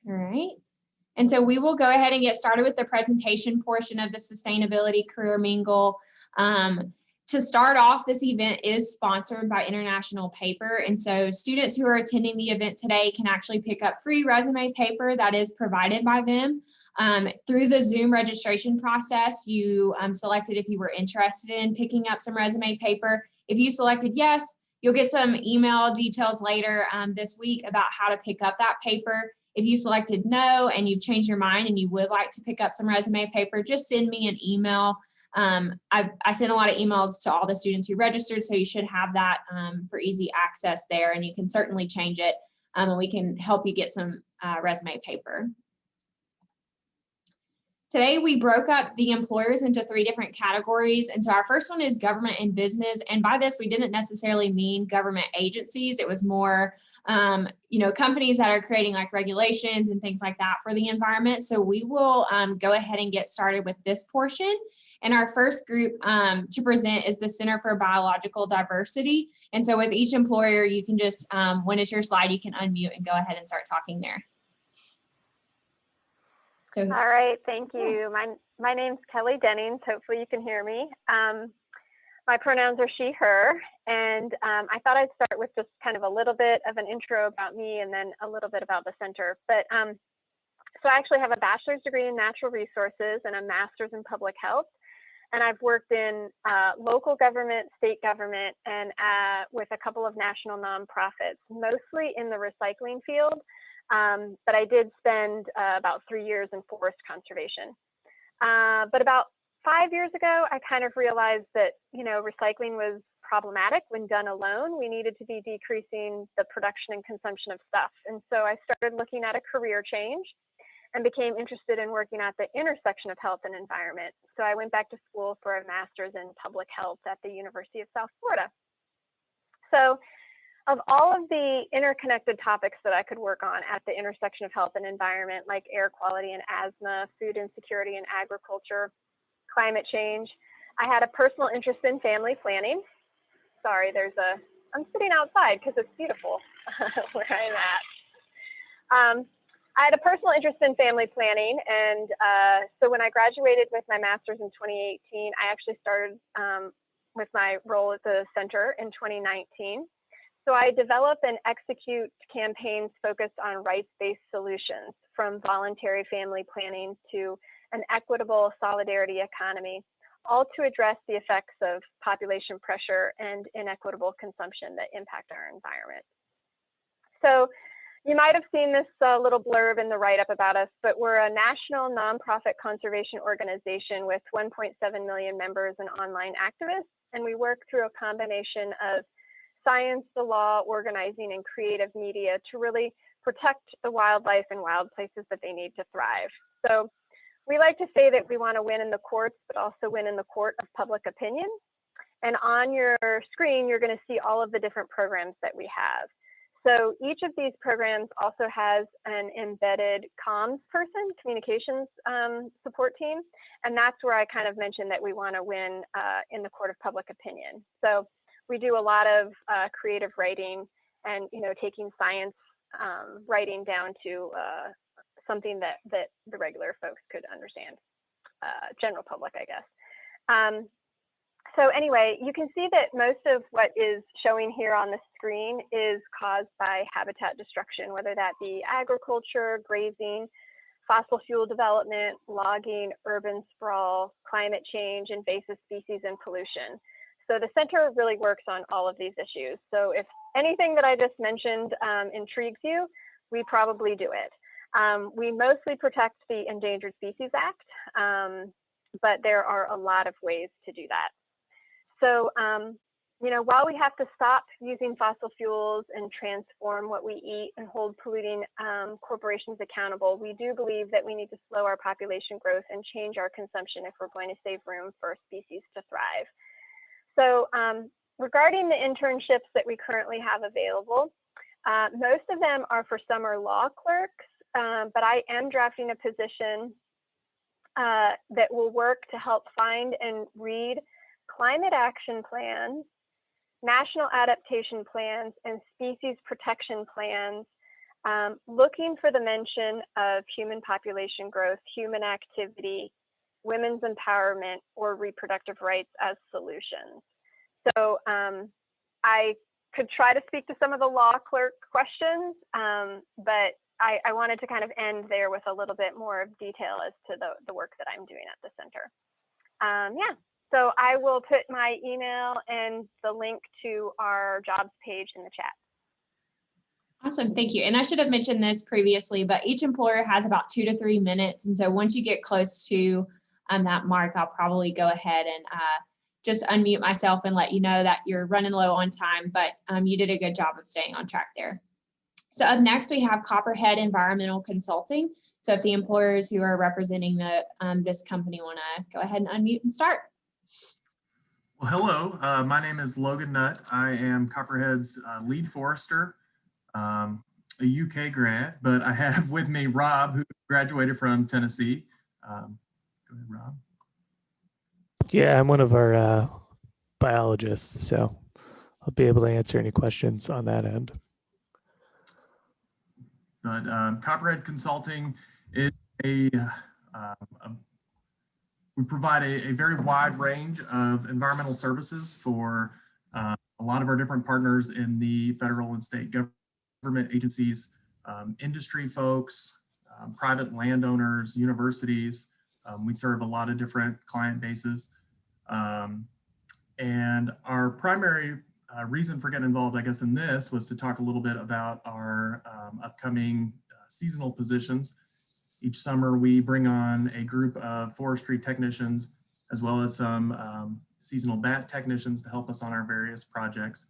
All right. And so we will go ahead and get started with the presentation portion of the Sustainability Career Mingle. To start off, this event is sponsored by International Paper. And so students who are attending the event today can actually pick up free resume paper that is provided by them. Through the Zoom registration process, you selected if you were interested in picking up some resume paper. If you selected yes, you'll get some email details later this week about how to pick up that paper. If you selected no and you've changed your mind and you would like to pick up some resume paper, just send me an email. I sent a lot of emails to all the students who registered, so you should have that for easy access there, and you can certainly change it, and we can help you get some resume paper. Today, we broke up the employers into 3 different categories. And so our first one is government and business. And by this, we didn't necessarily mean government agencies. It was more, companies that are creating like regulations and things like that for the environment. So we will go ahead and get started with this portion. And our first group to present is the Center for Biological Diversity. And so with each employer, you can just, when it's your slide, you can unmute and go ahead and start talking there. So, all right, thank you. My name's Kelly Dennings. Hopefully you can hear me. My pronouns are she, her, and I thought I'd start with just kind of a little bit of an intro about me and then a little bit about the center. But so I actually have a bachelor's degree in natural resources and a master's in public health. And I've worked in local government, state government, and with a couple of national nonprofits, mostly in the recycling field. But I did spend about 3 years in forest conservation. But about 5 years ago, I kind of realized that, recycling was problematic when done alone. We needed to be decreasing the production and consumption of stuff. And so I started looking at a career change and became interested in working at the intersection of health and environment. So I went back to school for a master's in public health at the University of South Florida. So of all of the interconnected topics that I could work on at the intersection of health and environment, like air quality and asthma, food insecurity and agriculture, climate change, I had a personal interest in family planning. Sorry, I'm sitting outside because it's beautiful where I'm at. I had a personal interest in family planning, and so when I graduated with my master's in 2018, I actually started with my role at the center in 2019. So I develop and execute campaigns focused on rights-based solutions, from voluntary family planning to an equitable solidarity economy, all to address the effects of population pressure and inequitable consumption that impact our environment. So you might have seen this little blurb in the write-up about us, but we're a national nonprofit conservation organization with 1.7 million members and online activists, and we work through a combination of science, the law, organizing, and creative media to really protect the wildlife and wild places that they need to thrive. So we like to say that we want to win in the courts, but also win in the court of public opinion. And on your screen, you're going to see all of the different programs that we have. So each of these programs also has an embedded comms person, communications support team. And that's where I kind of mentioned that we want to win in the court of public opinion. So we do a lot of creative writing and, taking science writing down to something that the regular folks could understand, general public, I guess. So anyway, you can see that most of what is showing here on the screen is caused by habitat destruction, whether that be agriculture, grazing, fossil fuel development, logging, urban sprawl, climate change, invasive species, and pollution. So the center really works on all of these issues. So if anything that I just mentioned intrigues you, we probably do it. We mostly protect the Endangered Species Act, but there are a lot of ways to do that. So, while we have to stop using fossil fuels and transform what we eat and hold polluting corporations accountable, we do believe that we need to slow our population growth and change our consumption if we're going to save room for species to thrive. So regarding the internships that we currently have available, most of them are for summer law clerks, but I am drafting a position that will work to help find and read climate action plans, national adaptation plans, and species protection plans looking for the mention of human population growth, human activity, women's empowerment, or reproductive rights as solutions. So I could try to speak to some of the law clerk questions, but I wanted to kind of end there with a little bit more of detail as to the work that I'm doing at the center. Yeah, so I will put my email and the link to our jobs page in the chat. Awesome, thank you. And I should have mentioned this previously, but each employer has about 2 to 3 minutes. And so once you get close to that mark, I'll probably go ahead and just unmute myself and let you know that you're running low on time, but you did a good job of staying on track there. So up next, we have Copperhead Environmental Consulting. So if the employers who are representing this company want to go ahead and unmute and start. Well, hello, my name is Logan Nutt. I am Copperhead's lead forester, a UK grad, but I have with me Rob, who graduated from Tennessee. Go ahead, Rob. Yeah, I'm one of our biologists, so I'll be able to answer any questions on that end. But Copperhead Consulting is we provide a very wide range of environmental services for a lot of our different partners in the federal and state government agencies, industry folks, private landowners, universities. We serve a lot of different client bases. And our primary reason for getting involved, I guess, in this was to talk a little bit about our upcoming seasonal positions. Each summer, we bring on a group of forestry technicians, as well as some seasonal bat technicians to help us on our various projects.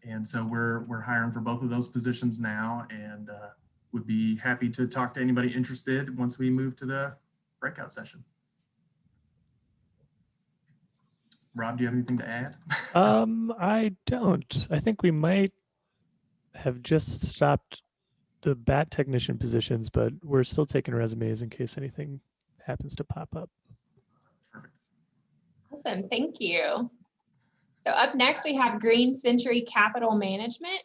And so we're hiring for both of those positions now, and would be happy to talk to anybody interested once we move to the breakout session. Rob, do you have anything to add? I don't. I think we might have just stopped the bat technician positions, but we're still taking resumes in case anything happens to pop up. Perfect. Awesome, thank you. So up next, we have Green Century Capital Management.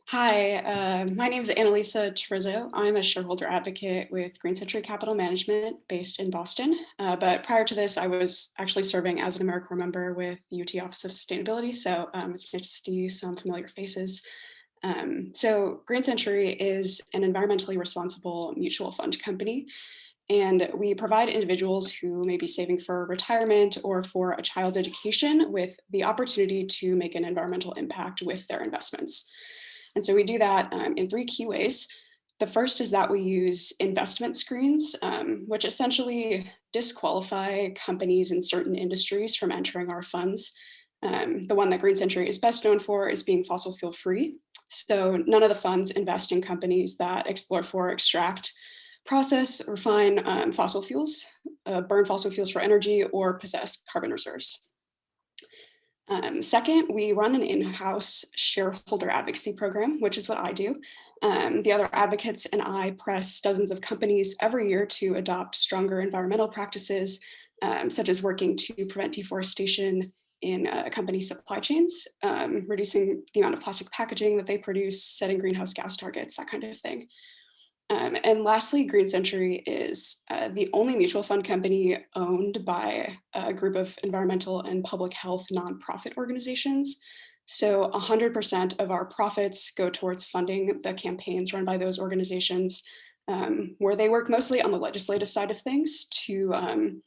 Hi, my name is Annalisa Trizzo. I'm a shareholder advocate with Green Century Capital Management based in Boston. But prior to this, I was actually serving as an AmeriCorps member with the UT Office of Sustainability. So it's nice to see some familiar faces. So Green Century is an environmentally responsible mutual fund company. And we provide individuals who may be saving for retirement or for a child's education with the opportunity to make an environmental impact with their investments. And so we do that in 3 key ways. The first is that we use investment screens, which essentially disqualify companies in certain industries from entering our funds. The one that Green Century is best known for is being fossil fuel free. So none of the funds invest in companies that explore for, extract, process, refine fossil fuels, burn fossil fuels for energy, or possess carbon reserves. Second, we run an in-house shareholder advocacy program, which is what I do. The other advocates and I press dozens of companies every year to adopt stronger environmental practices, such as working to prevent deforestation in company supply chains, reducing the amount of plastic packaging that they produce, setting greenhouse gas targets, that kind of thing. And lastly, Green Century is the only mutual fund company owned by a group of environmental and public health nonprofit organizations. So 100% of our profits go towards funding the campaigns run by those organizations, where they work mostly on the legislative side of things to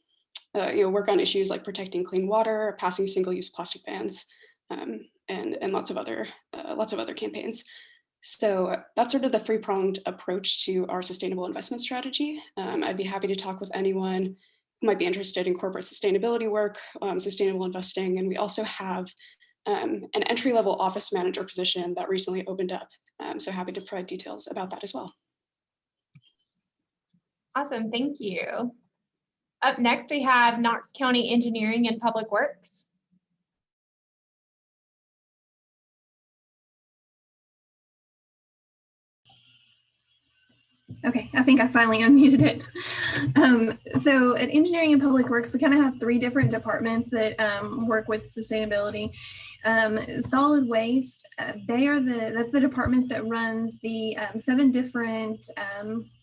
work on issues like protecting clean water, passing single-use plastic bans, and lots of other campaigns. So that's sort of the 3-pronged approach to our sustainable investment strategy. I'd be happy to talk with anyone who might be interested in corporate sustainability work, sustainable investing, and we also have an entry-level office manager position that recently opened up. So happy to provide details about that as well. Awesome, thank you. Up next, we have Knox County Engineering and Public Works. Okay, I think I finally unmuted it. So at Engineering and Public Works, we kind of have 3 different departments that work with sustainability. Solid waste, that's the department that runs the 7 different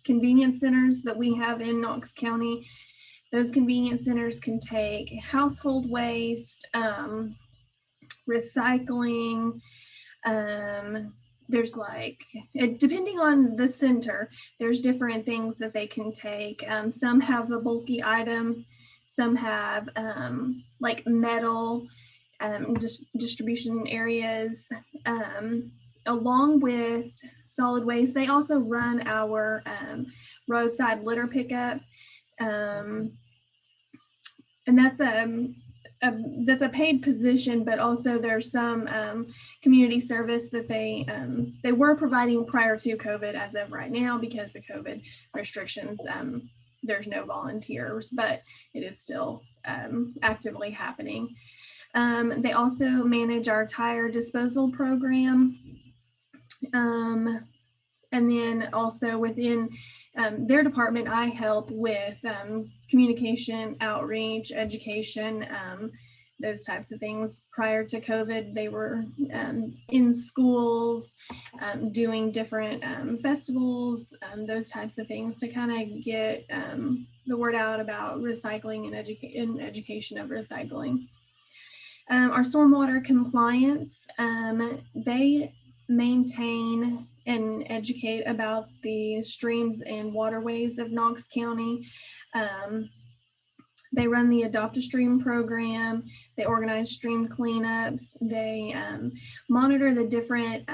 convenience centers that we have in Knox County. Those convenience centers can take household waste, recycling, there's depending on the center, there's different things that they can take. Some have a bulky item, some have like metal distribution areas. Along with solid waste, they also run our roadside litter pickup. And that's a paid position, but also there's some community service that they were providing prior to COVID. As of right now, because the COVID restrictions, there's no volunteers, but it is still actively happening. They also manage our tire disposal program. And then also within their department, I help with communication, outreach, education, those types of things. Prior to COVID, they were in schools, doing different festivals, those types of things to kind of get the word out about recycling and education of recycling. Our stormwater compliance, they maintain and educate about the streams and waterways of Knox County. They run the Adopt a Stream program. They organize stream cleanups. They monitor the different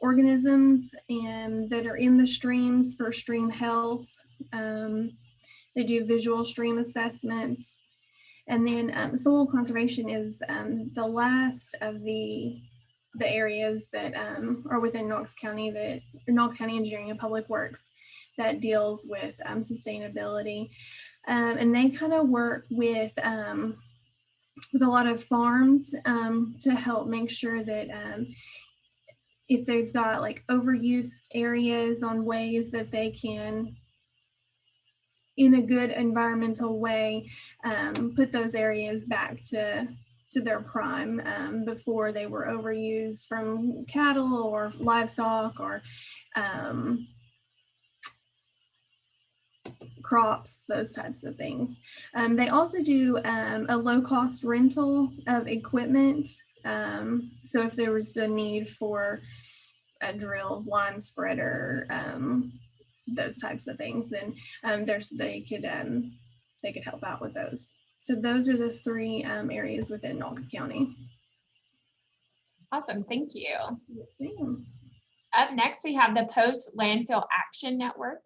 organisms that are in the streams for stream health. They do visual stream assessments. And then soil conservation is the last of the areas that are within Knox County, that Knox County Engineering and Public Works, that deals with sustainability. And they kind of work with a lot of farms to help make sure that if they've got like overused areas, on ways that they can, in a good environmental way, put those areas back to their prime before they were overused from cattle or livestock or crops, those types of things. They also do a low-cost rental of equipment. So if there was a need for drills, lime spreader, those types of things, then they could help out with those. So those are the 3 areas within Knox County. Awesome, thank you. Yes, ma'am. Up next, we have the Post Landfill Action Network.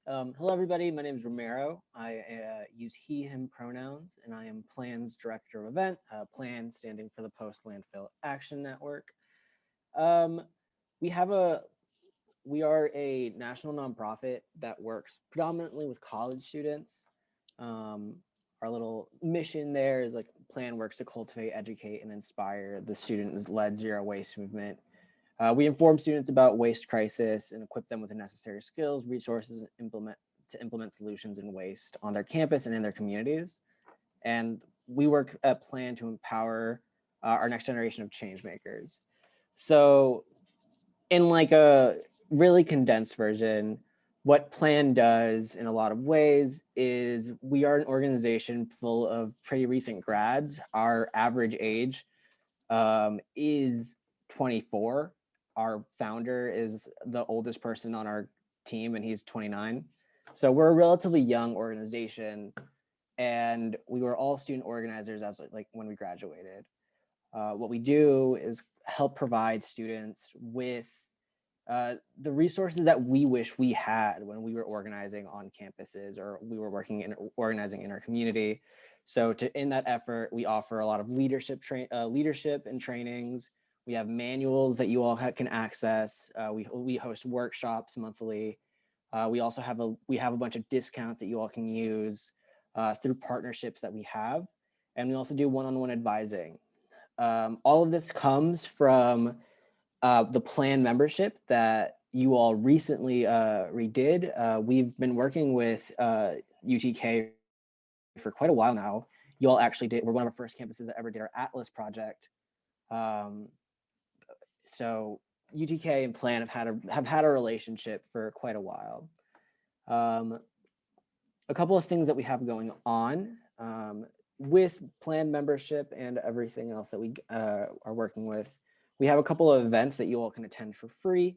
Hello, everybody. My name is Romero. I use he, him pronouns, and I am Plans Director of Event, PLAN standing for the Post Landfill Action Network. We are a national nonprofit that works predominantly with college students. Our little mission there is like PLAN works to cultivate, educate, and inspire the student-led zero waste movement. We inform students about waste crisis and equip them with the necessary skills, resources, and implement solutions in waste on their campus and in their communities. And we work at PLAN to empower our next generation of change makers. So in like a really condensed version, what PLAN does in a lot of ways is we are an organization full of pretty recent grads. Our average age is 24. Our founder is the oldest person on our team, and he's 29. So we're a relatively young organization, and we were all student organizers as like when we graduated. What we do is help provide students with the resources that we wish we had when we were organizing on campuses or we were organizing in our community. So in that effort, we offer a lot of leadership and trainings. We have manuals that you all can access. We host workshops monthly. We also have a bunch of discounts that you all can use through partnerships that we have. And we also do one-on-one advising. All of this comes from the PLAN membership that you all recently redid. We've been working with UTK for quite a while now. You all actually we're one of our first campuses that ever did our Atlas project. So UTK and Plan have had a relationship for quite a while. A couple of things that we have going on with Plan membership and everything else that we are working with. We have a couple of events that you all can attend for free.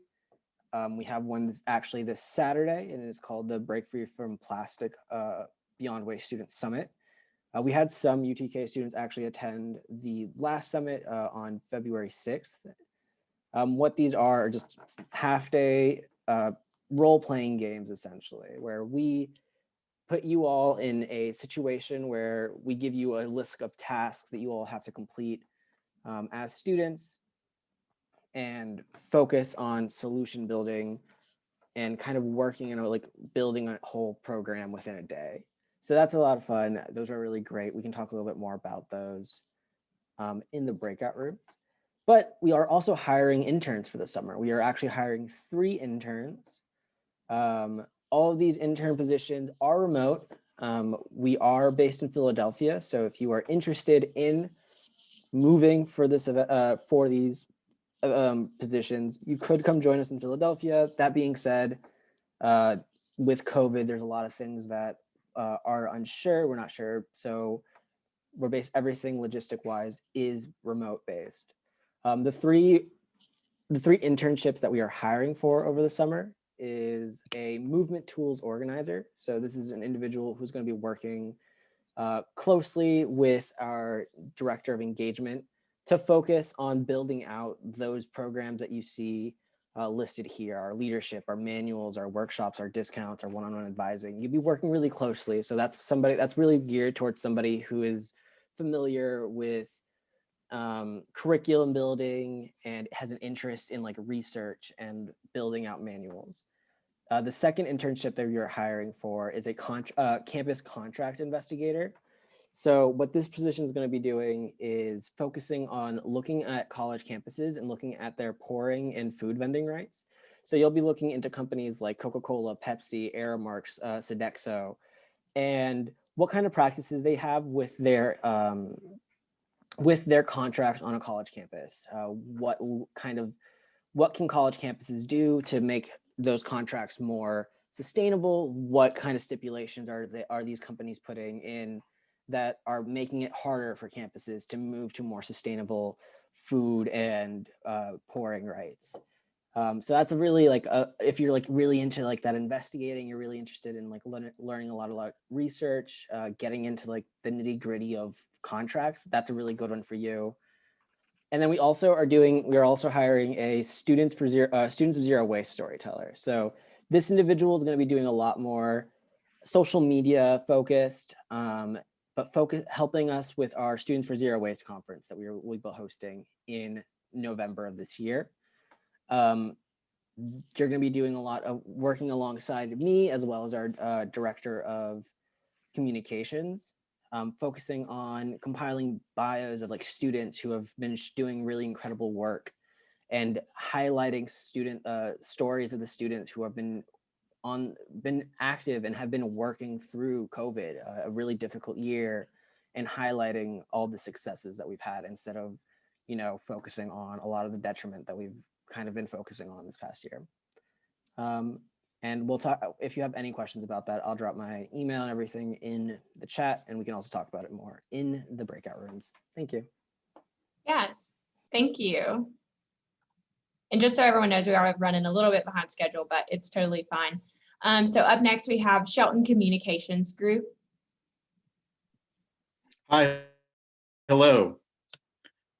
We have one that's actually this Saturday, and it's called the Break Free from Plastic Beyond Waste Student Summit. We had some UTK students actually attend the last summit on February 6th. What these are just half-day role-playing games, essentially, where we put you all in a situation where we give you a list of tasks that you all have to complete as students, and focus on solution building and kind of working and like building a whole program within a day. So that's a lot of fun. Those are really great. We can talk a little bit more about those in the breakout rooms. But we are also hiring interns for the summer. We are actually hiring 3 interns. All of these intern positions are remote. We are based in Philadelphia. So if you are interested in moving for this for these positions, you could come join us in Philadelphia. That being said, with COVID, there's a lot of things that are unsure. We're not sure. So we're based, everything logistic wise is remote based. The three internships that we are hiring for over the summer is a movement tools organizer. So this is an individual who's going to be working closely with our director of engagement to focus on building out those programs that you see listed here, our leadership, our manuals, our workshops, our discounts, our one-on-one advising. You'll be working really closely. So that's somebody that's really geared towards somebody who is familiar with curriculum building and has an interest in like research and building out manuals. The second internship that you're hiring for is a campus contract investigator. So what this position is going to be doing is focusing on looking at college campuses and looking at their pouring and food vending rights. So you'll be looking into companies like Coca-Cola, Pepsi, Aramark, Sodexo, and what kind of practices they have with their contract on a college campus. What can college campuses do to make those contracts more sustainable? What kind of stipulations are these companies putting in that are making it harder for campuses to move to more sustainable food and pouring rights? So that's a really if you're like really into like that investigating, you're really interested in like learning a lot of like research, getting into like the nitty gritty of contracts. That's a really good one for you. And then we are also hiring a students of zero waste storyteller. So this individual is going to be doing a lot more social media focused, but helping us with our Students for Zero Waste conference that we'll be hosting in November of this year. You're going to be doing a lot of working alongside me as well as our director of communications, focusing on compiling bios of like students who have been doing really incredible work and highlighting student stories of the students who have been active and have been working through COVID, a really difficult year, and highlighting all the successes that we've had instead of, focusing on a lot of the detriment that we've kind of been focusing on this past year. And we'll talk, if you have any questions about that, I'll drop my email and everything in the chat, and we can also talk about it more in the breakout rooms. Thank you. Yes, thank you. And just so everyone knows, we are running a little bit behind schedule, but it's totally fine. So up next, we have Shelton Communications Group. Hi, hello.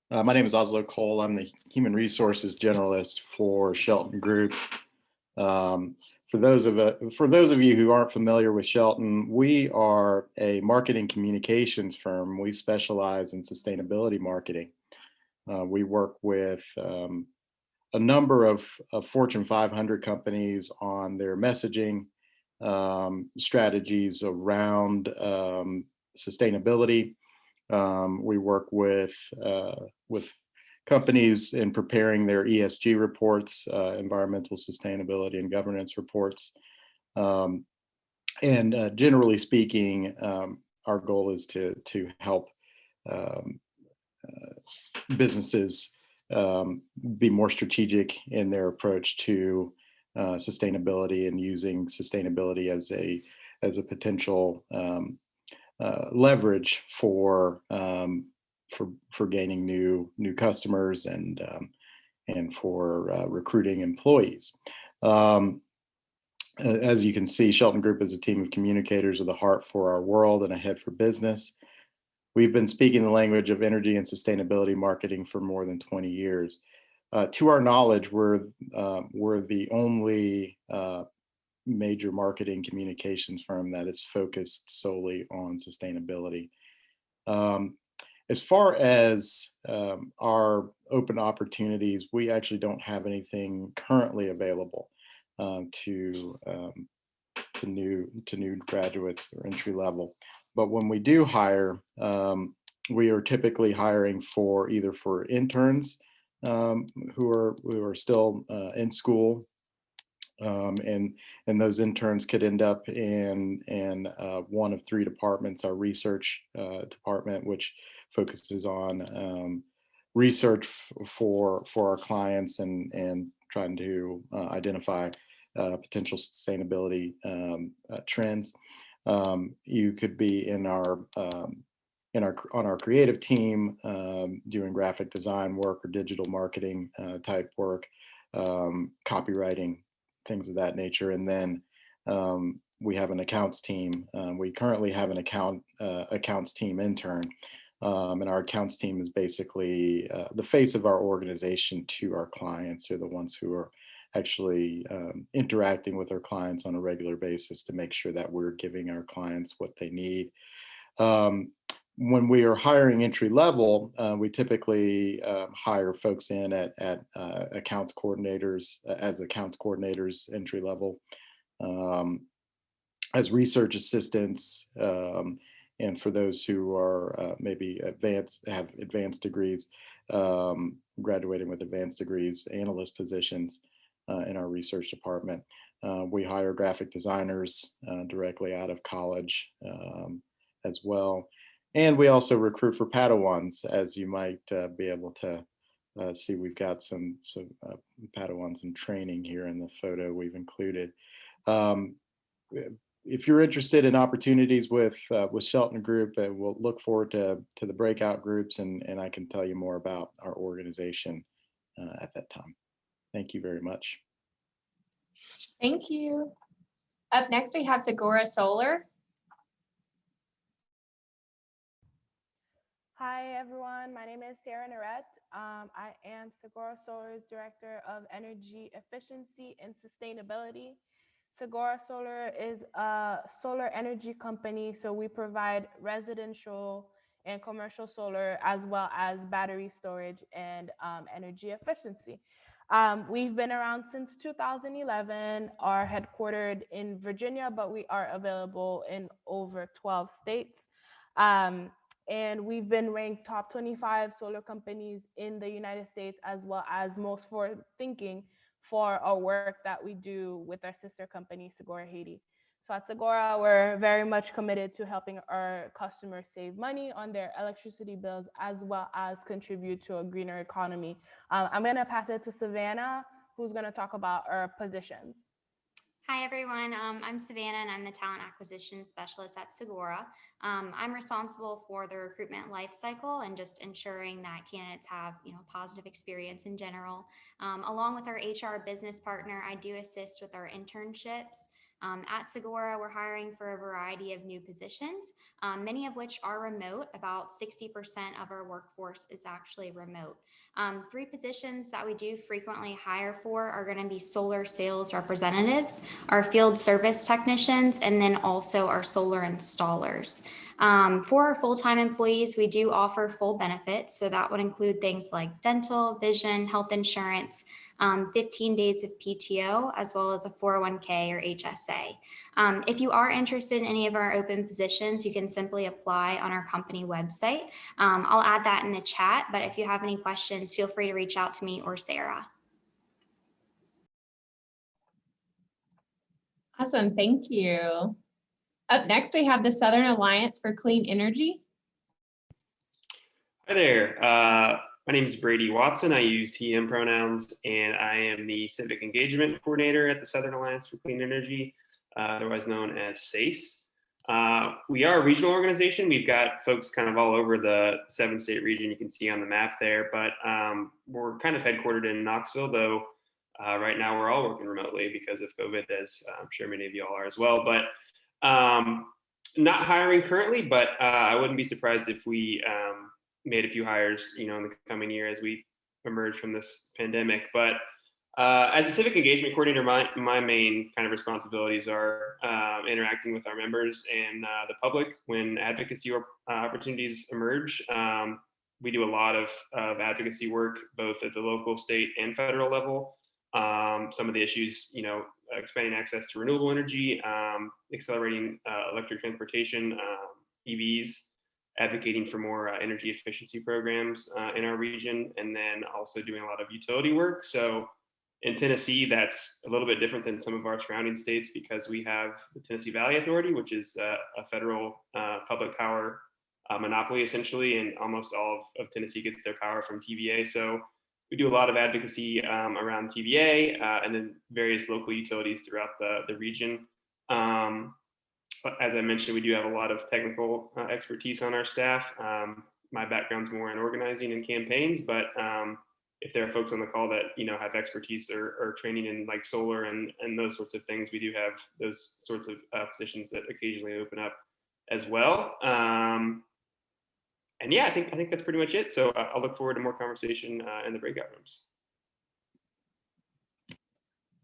My name is Oslo Cole. I'm the Human Resources Generalist for Shelton Group. For those of you who aren't familiar with Shelton, we are a marketing communications firm. We specialize in sustainability marketing. We work with a number of Fortune 500 companies on their messaging strategies around sustainability. We work with companies in preparing their ESG reports, environmental sustainability and governance reports. And generally speaking, our goal is to help businesses be more strategic in their approach to sustainability and using sustainability as a potential leverage for gaining new customers and for recruiting employees. As you can see, Shelton Group is a team of communicators with a heart for our world and a head for business. We've been speaking the language of energy and sustainability marketing for more than 20 years. To our knowledge, we're the only major marketing communications firm that is focused solely on sustainability. As far as our open opportunities, we actually don't have anything currently available to new graduates or entry level. But when we do hire, we are typically hiring for either for interns who are still in school, and those interns could end up in one of three departments: our research department, which focuses on research for our clients and trying to identify potential sustainability trends. You could be on our creative team doing graphic design work or digital marketing type work, copywriting, things of that nature. And then we have an accounts team. We currently have an accounts team intern. And our accounts team is basically the face of our organization to our clients. They're the ones who are actually interacting with our clients on a regular basis to make sure that we're giving our clients what they need. When we are hiring entry level, we typically hire folks in at accounts coordinators, as accounts coordinators entry level, as research assistants, and for those who are maybe have advanced degrees, graduating with advanced degrees, analyst positions in our research department. We hire graphic designers directly out of college as well. And we also recruit for Padawans, as you might be able to see. We've got some Padawans in training here in the photo we've included. If you're interested in opportunities with Shelton Group, we'll look forward to the breakout groups, and I can tell you more about our organization at that time. Thank you very much. Thank you. Up next, we have Segura Solar. Hi, everyone. My name is Sarah Narette. I am Segura Solar's Director of Energy Efficiency and Sustainability. Segura Solar is a solar energy company, so we provide residential and commercial solar, as well as battery storage and energy efficiency. We've been around since 2011, are headquartered in Virginia, but we are available in over 12 states. And we've been ranked top 25 solar companies in the United States, as well as most forward thinking for our work that we do with our sister company, Segura Haiti. So at Segura, we're very much committed to helping our customers save money on their electricity bills, as well as contribute to a greener economy. I'm going to pass it to Savannah, who's going to talk about our positions. Hi, everyone. I'm Savannah, and I'm the Talent Acquisition Specialist at Segura. I'm responsible for the recruitment life cycle and just ensuring that candidates have, positive experience in general. Along with our HR business partner, I do assist with our internships. At Segura, we're hiring for a variety of new positions, many of which are remote. About 60% of our workforce is actually remote. 3 positions that we do frequently hire for are going to be solar sales representatives, our field service technicians, and then also our solar installers. For our full-time employees, we do offer full benefits. So that would include things like dental, vision, health insurance, 15 days of PTO, as well as a 401k or HSA. If you are interested in any of our open positions, you can simply apply on our company website. I'll add that in the chat, but if you have any questions, feel free to reach out to me or Sarah. Awesome, thank you. Up next, we have the Southern Alliance for Clean Energy. Hi there. My name is Brady Watson. I use he, him pronouns, and I am the Civic Engagement Coordinator at the Southern Alliance for Clean Energy, otherwise known as SACE. We are a regional organization. We've got folks kind of all over the 7-state region you can see on the map there, but we're kind of headquartered in Knoxville, though right now we're all working remotely because of COVID, as I'm sure many of you all are as well. But not hiring currently, but I wouldn't be surprised if we made a few hires, in the coming year as we emerge from this pandemic. But as a civic engagement coordinator, my main kind of responsibilities are interacting with our members and the public when advocacy opportunities emerge. We do a lot of advocacy work, both at the local, state, and federal level. Some of the issues, expanding access to renewable energy, accelerating electric transportation, EVs, advocating for more energy efficiency programs in our region, and then also doing a lot of utility work. So in Tennessee, that's a little bit different than some of our surrounding states because we have the Tennessee Valley Authority, which is a federal public power monopoly essentially, and almost all of Tennessee gets their power from TVA. So we do a lot of advocacy around TVA and then various local utilities throughout the region. As I mentioned, we do have a lot of technical expertise on our staff. My background's more in organizing and campaigns, but if there are folks on the call that have expertise or training in like solar and those sorts of things, we do have those sorts of positions that occasionally open up as well. And yeah, I think that's pretty much it. So I'll look forward to more conversation in the breakout rooms.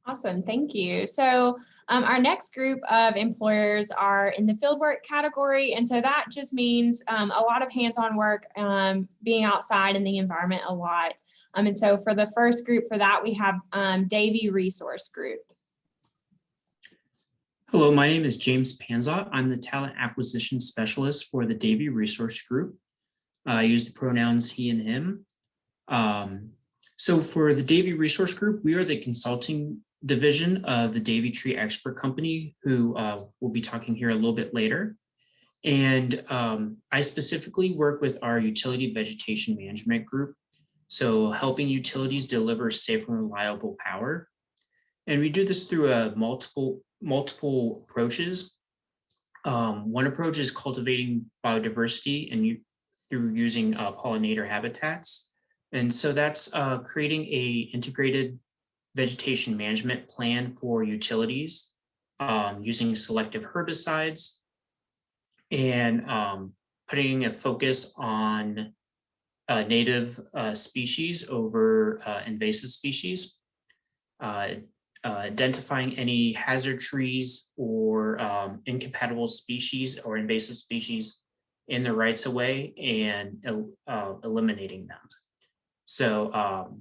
Awesome, thank you. So our next group of employers are in the fieldwork category. And so that just means a lot of hands-on work, being outside in the environment a lot. And so for the first group for that, we have Davie Resource Group. Hello, my name is James Panzot. I'm the Talent Acquisition Specialist for the Davie Resource Group. I use the pronouns he and him. So for the Davie Resource Group, we are the consulting division of the Davie Tree Expert Company, who we'll be talking here a little bit later. And I specifically work with our utility vegetation management group, so helping utilities deliver safe and reliable power. And we do this through multiple approaches. One approach is cultivating biodiversity and through using pollinator habitats. And so that's creating a integrated vegetation management plan for utilities using selective herbicides and putting a focus on native species over invasive species, identifying any hazard trees or incompatible species or invasive species in the rights of way and eliminating them. So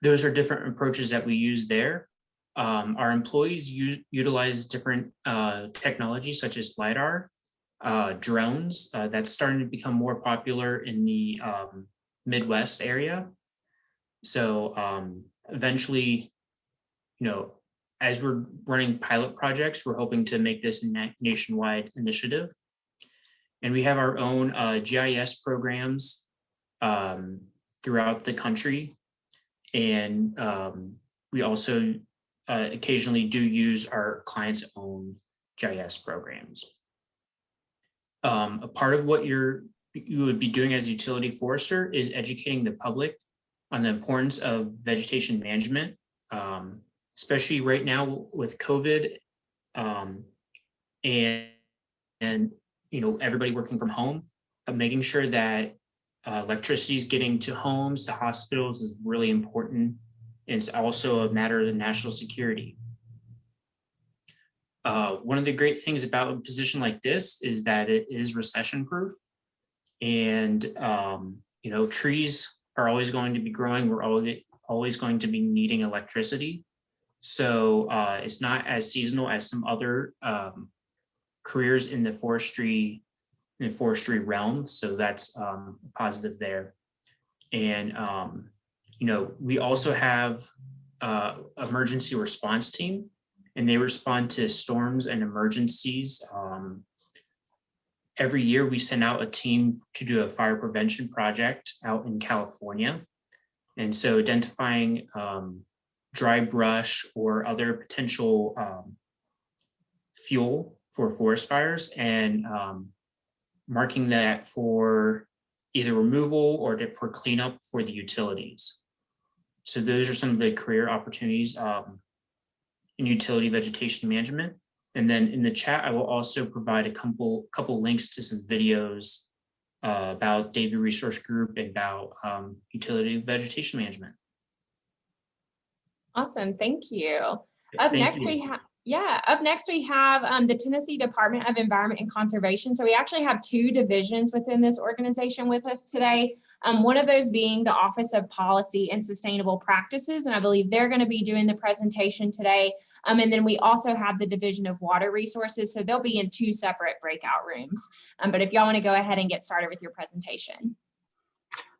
those are different approaches that we use there. Our employees utilize different technologies such as LiDAR, drones. That's starting to become more popular in the Midwest area. So eventually, as we're running pilot projects, we're hoping to make this a nationwide initiative. And we have our own GIS programs throughout the country. And we also occasionally do use our clients' own GIS programs. A part of what you would be doing as a utility forester is educating the public on the importance of vegetation management, especially right now with COVID and everybody working from home, making sure that electricity is getting to homes, to hospitals is really important. It's also a matter of national security. One of the great things about a position like this is that it is recession proof, and trees are always going to be growing. We're always going to be needing electricity. So it's not as seasonal as some other careers in the forestry realm. So that's positive there. And we also have emergency response team, and they respond to storms and emergencies. Every year we send out a team to do a fire prevention project out in California. And so identifying dry brush or other potential fuel for forest fires, and marking that for either removal or for cleanup for the utilities. So those are some of the career opportunities in utility vegetation management. And then in the chat, I will also provide a couple links to some videos about Davie Resource Group and about utility vegetation management. Awesome, thank you. Up next we have the Tennessee Department of Environment and Conservation. So we actually have two divisions within this organization with us today. One of those being the Office of Policy and Sustainable Practices, and I believe they're going to be doing the presentation today. And then we also have the Division of Water Resources, so they'll be in two separate breakout rooms. But if y'all want to go ahead and get started with your presentation.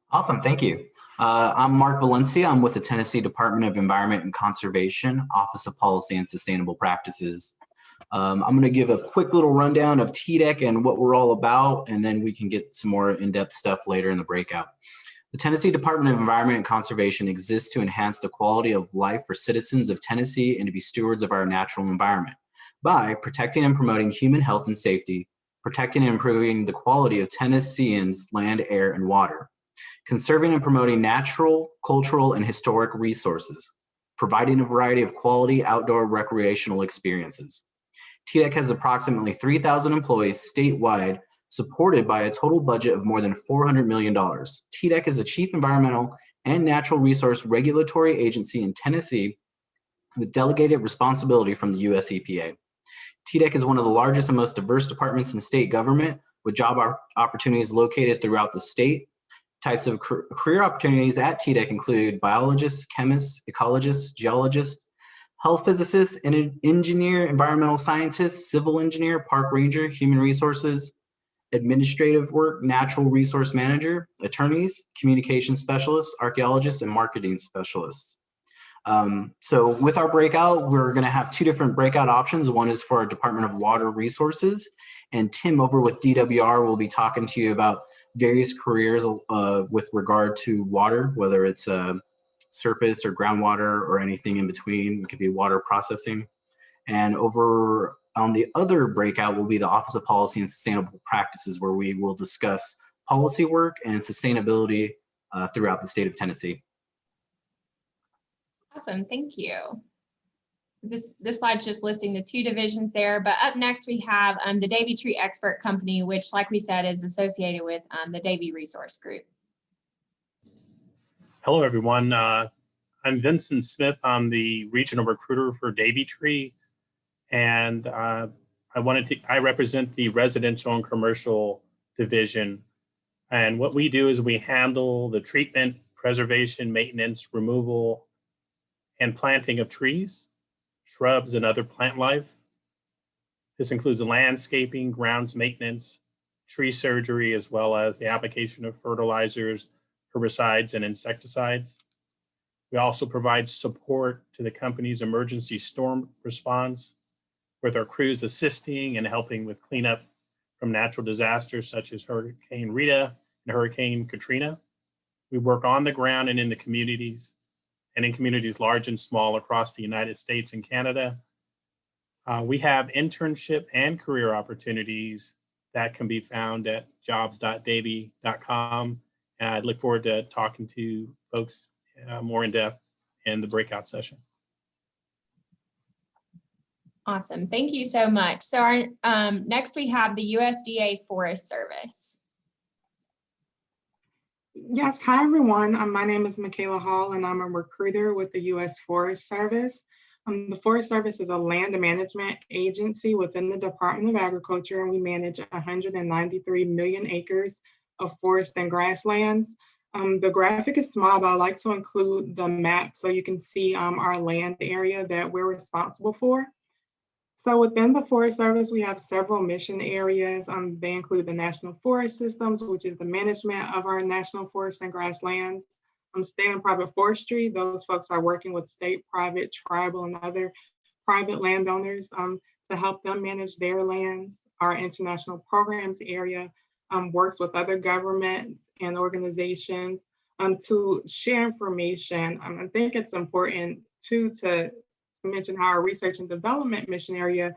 Awesome, thank you. I'm Mark Valencia. I'm with the Tennessee Department of Environment and Conservation, Office of Policy and Sustainable Practices. I'm going to give a quick little rundown of TDEC and what we're all about, and then we can get some more in-depth stuff later in the breakout. The Tennessee Department of Environment and Conservation exists to enhance the quality of life for citizens of Tennessee and to be stewards of our natural environment by protecting and promoting human health and safety, protecting and improving the quality of Tennesseans' land, air, and water, conserving and promoting natural, cultural, and historic resources, providing a variety of quality outdoor recreational experiences. TDEC has approximately 3,000 employees statewide, supported by a total budget of more than $400 million. TDEC is the chief environmental and natural resource regulatory agency in Tennessee with delegated responsibility from the US EPA. TDEC is one of the largest and most diverse departments in state government, with job opportunities located throughout the state. Types of career opportunities at TDEC include biologists, chemists, ecologists, geologists, health physicists, engineer, environmental scientists, civil engineer, park ranger, human resources, administrative work, natural resource manager, attorneys, communication specialists, archaeologists, and marketing specialists. So with our breakout, we're going to have two different breakout options. One is for our Department of Water Resources, and Tim over with DWR will be talking to you about various careers with regard to water, whether it's surface or groundwater or anything in between. It could be water processing. And over on the other breakout will be the Office of Policy and Sustainable Practices, where we will discuss policy work and sustainability throughout the state of Tennessee. Awesome, thank you. So this slide's just listing the two divisions there, but up next we have the Davie Tree Expert Company, which, like we said, is associated with the Davie Resource Group. Hello, everyone. I'm Vincent Smith. I'm the regional recruiter for Davie Tree, and I represent the residential and commercial division. And what we do is we handle the treatment, preservation, maintenance, removal, and planting of trees, shrubs, and other plant life. This includes landscaping, grounds maintenance, tree surgery, as well as the application of fertilizers, herbicides, and insecticides. We also provide support to the company's emergency storm response, with our crews assisting and helping with cleanup from natural disasters such as Hurricane Rita and Hurricane Katrina. We work on the ground and in the communities, and in communities large and small across the United States and Canada. We have internship and career opportunities that can be found at jobs.davie.com. And I look forward to talking to folks more in depth in the breakout session. Awesome, thank you so much. So our next we have the USDA Forest Service. Yes, hi everyone. My name is Michaela Hall and I'm a recruiter with the U.S. Forest Service. The Forest Service is a land management agency within the Department of Agriculture, and we manage 193 million acres of forest and grasslands. The graphic is small, but I like to include the map so you can see our land area that we're responsible for. So within the Forest Service, we have several mission areas. They include the National Forest Systems, which is the management of our national forests and grasslands. State and private forestry, those folks are working with state, private, tribal, and other private landowners to help them manage their lands. Our international programs area works with other governments and organizations to share information. I think it's important too to mention how our research and development mission area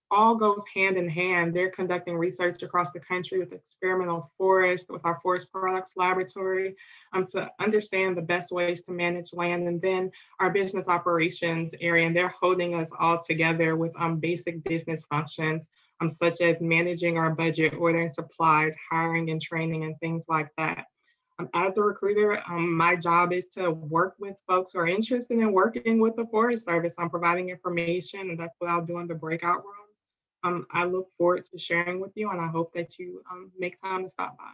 all goes hand in hand. They're conducting research across the country with experimental forest, with our forest products laboratory to understand the best ways to manage land. And then our business operations area, and they're holding us all together with basic business functions such as managing our budget, ordering supplies, hiring and training, and things like that. As a recruiter, my job is to work with folks who are interested in working with the Forest Service on providing information, and that's what I'll do in the breakout room. I look forward to sharing with you, and I hope that you make time to stop by.